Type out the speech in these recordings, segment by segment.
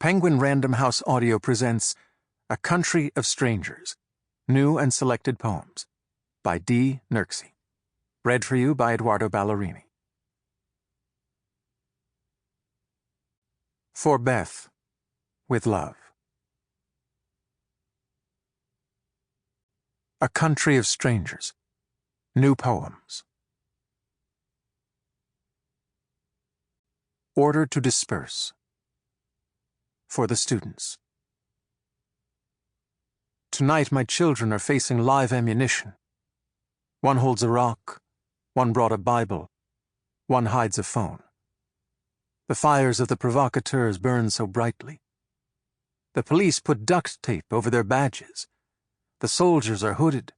Penguin Random House Audio presents A Country of Strangers, New and Selected Poems, by D. Nurkse. Read for you by Edoardo Ballerini. For Beth, with love. A Country of Strangers, New Poems. Order to disperse. For the students. Tonight my children are facing live ammunition. One holds a rock, one brought a Bible, one hides a phone. The fires of the provocateurs burn so brightly. The police put duct tape over their badges. The soldiers are hooded.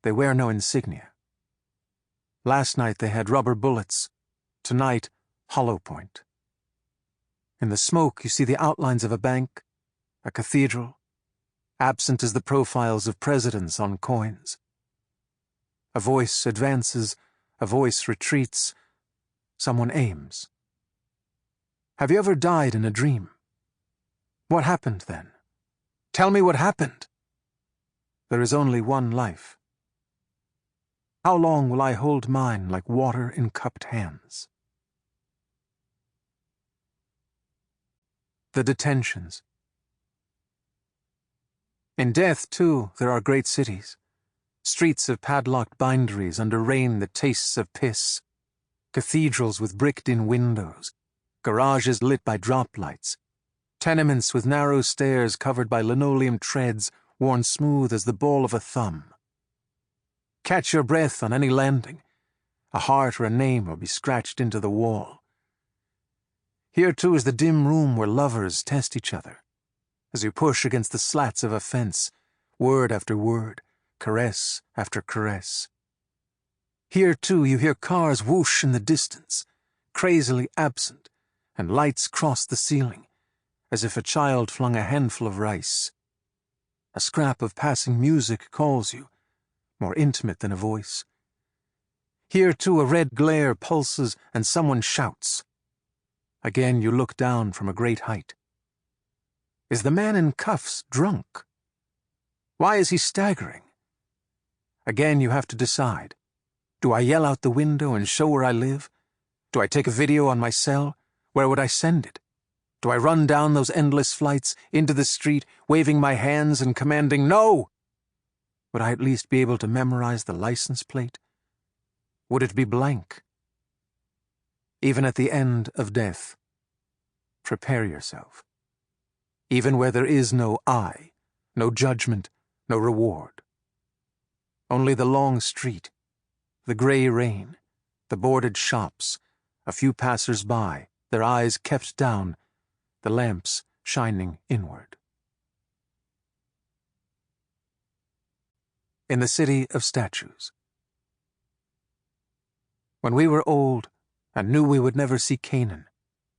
They wear no insignia. Last night they had rubber bullets. Tonight, hollow point. In the smoke you see the outlines of a bank, a cathedral. Absent is the profiles of presidents on coins. A voice advances, a voice retreats. Someone aims. Have you ever died in a dream? What happened then? Tell me what happened. There is only one life. How long will I hold mine like water in cupped hands? The detentions. In death, too, there are great cities. Streets of padlocked binderies under rain that tastes of piss. Cathedrals with bricked-in windows. Garages lit by drop lights. Tenements with narrow stairs covered by linoleum treads worn smooth as the ball of a thumb. Catch your breath on any landing. A heart or a name will be scratched into the wall. Here, too, is the dim room where lovers test each other. As you push against the slats of a fence, word after word, caress after caress. Here, too, you hear cars whoosh in the distance, crazily absent, and lights cross the ceiling, as if a child flung a handful of rice. A scrap of passing music calls you, more intimate than a voice. Here, too, a red glare pulses and someone shouts. Again you look down from a great height. Is the man in cuffs drunk? Why is he staggering? Again you have to decide. Do I yell out the window and show where I live? Do I take a video on my cell? Where would I send it? Do I run down those endless flights into the street, waving my hands and commanding, "No"? Would I at least be able to memorize the license plate? Would it be blank? Even at the end of death, prepare yourself. Even where there is no I, no judgment, no reward. Only the long street, the gray rain, the boarded shops, a few passers-by, their eyes kept down, the lamps shining inward. In the City of Statues. When we were old, and knew we would never see Canaan,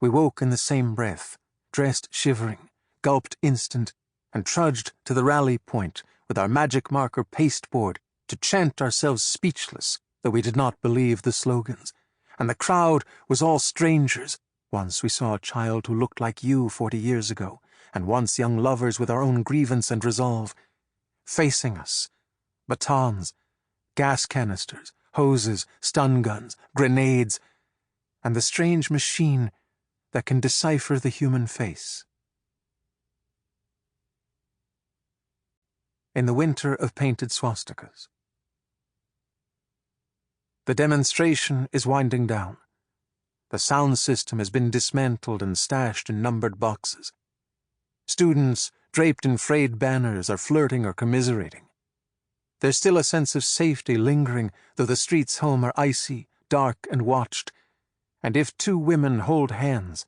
we woke in the same breath, dressed shivering, gulped instant, and trudged to the rally point with our magic marker pasteboard to chant ourselves speechless, though we did not believe the slogans. And the crowd was all strangers. Once we saw a child who looked like you 40 years ago, and once young lovers with our own grievance and resolve. Facing us, batons, gas canisters, hoses, stun guns, grenades, and the strange machine that can decipher the human face. In the winter of painted swastikas. The demonstration is winding down. The sound system has been dismantled and stashed in numbered boxes. Students, draped in frayed banners, are flirting or commiserating. There's still a sense of safety lingering, though the streets home are icy, dark, and watched. And if two women hold hands,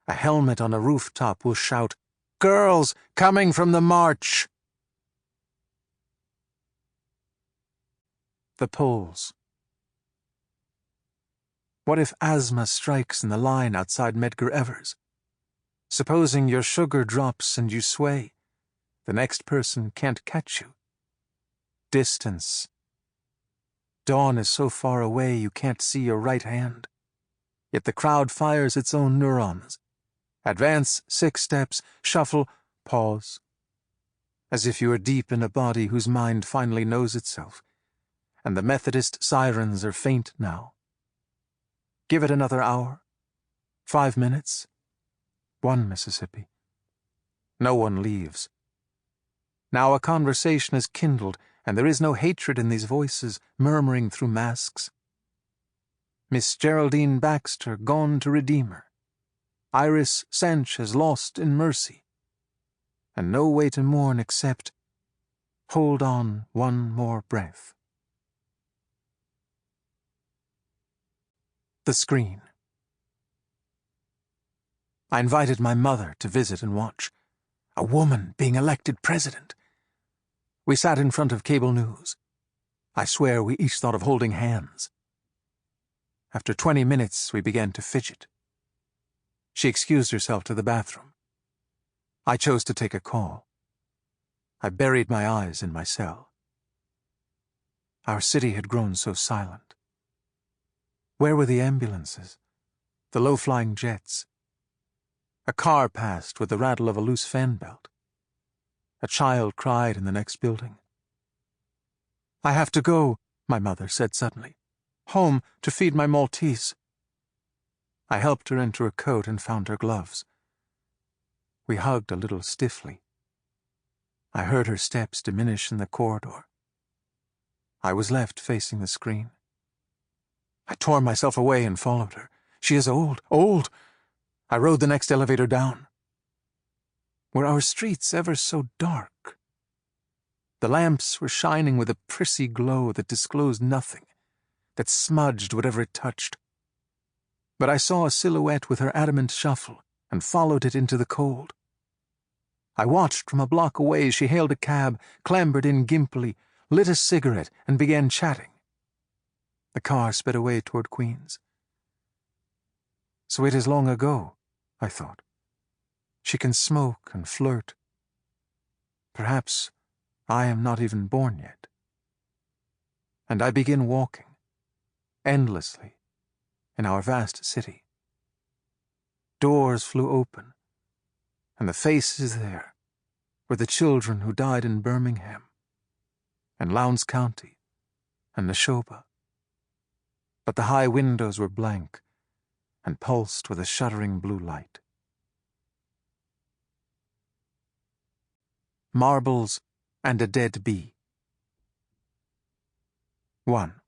a helmet on a rooftop will shout, "Girls coming from the march!" The polls. What if asthma strikes in the line outside Medgar Evers? Supposing your sugar drops and you sway, the next person can't catch you. Distance. Dawn is so far away you can't see your right hand. Yet the crowd fires its own neurons. Advance 6 steps, shuffle, pause. As if you are deep in a body whose mind finally knows itself, and the Methodist sirens are faint now. Give it another hour, 5 minutes, 1 Mississippi. No one leaves. Now a conversation is kindled, and there is no hatred in these voices murmuring through masks. Miss Geraldine Baxter gone to Redeemer. Iris Sanchez lost in mercy. And no way to mourn except hold on one more breath. The screen. I invited my mother to visit and watch. A woman being elected president. We sat in front of cable news. I swear we each thought of holding hands. After 20 minutes, we began to fidget. She excused herself to the bathroom. I chose to take a call. I buried my eyes in my cell. Our city had grown so silent. Where were the ambulances? The low-flying jets? A car passed with the rattle of a loose fan belt. A child cried in the next building. "I have to go," my mother said suddenly. "Home to feed my Maltese." I helped her into her coat and found her gloves. We hugged a little stiffly. I heard her steps diminish in the corridor. I was left facing the screen. I tore myself away and followed her. She is old, old. I rode the next elevator down. Were our streets ever so dark? The lamps were shining with a prissy glow that disclosed nothing, that smudged whatever it touched. But I saw a silhouette with her adamant shuffle and followed it into the cold. I watched from a block away as she hailed a cab, clambered in gimpily, lit a cigarette, and began chatting. The car sped away toward Queens. So it is long ago, I thought. She can smoke and flirt. Perhaps I am not even born yet. And I begin walking, endlessly, in our vast city. Doors flew open, and the faces there were the children who died in Birmingham, and Lowndes County, and Neshoba. But the high windows were blank, and pulsed with a shuddering blue light. Marbles and a Dead Bee. 1.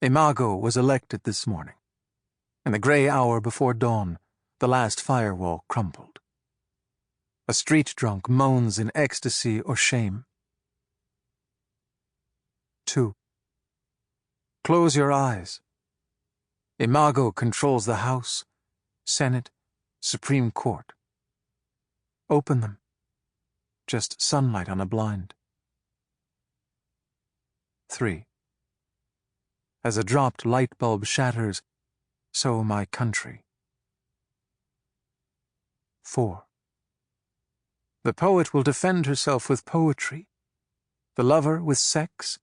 Imago was elected this morning. In the grey hour before dawn, the last firewall crumpled. A street drunk moans in ecstasy or shame. 2. Close your eyes. Imago controls the House, Senate, Supreme Court. Open them. Just sunlight on a blind. 3. As a dropped light bulb shatters, so my country. 4. The poet will defend herself with poetry, the lover with sex,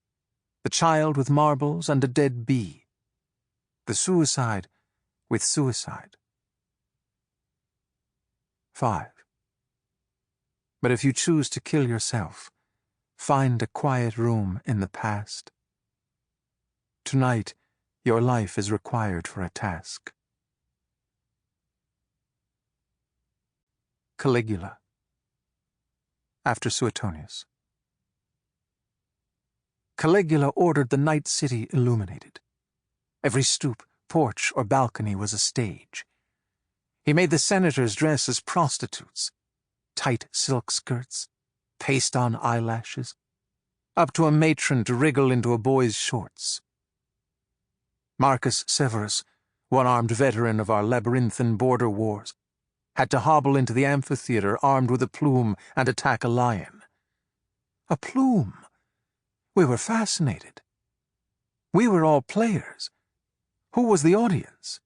the child with marbles and a dead bee, the suicide with suicide. 5. But if you choose to kill yourself, find a quiet room in the past. Tonight, your life is required for a task. Caligula. After Suetonius. Caligula ordered the night city illuminated. Every stoop, porch, or balcony was a stage. He made the senators dress as prostitutes, tight silk skirts, paste-on eyelashes, up to a matron to wriggle into a boy's shorts. Marcus Severus, one-armed veteran of our labyrinthine border wars, had to hobble into the amphitheater armed with a plume and attack a lion. A plume! We were fascinated. We were all players. Who was the audience?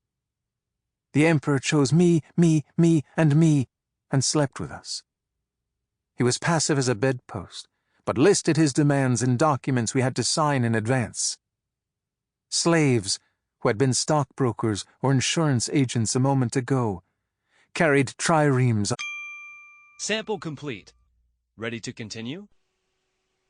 The emperor chose me, and slept with us. He was passive as a bedpost, but listed his demands in documents we had to sign in advance. Slaves, who had been stockbrokers or insurance agents a moment ago, carried triremes. Sample complete. Ready to continue?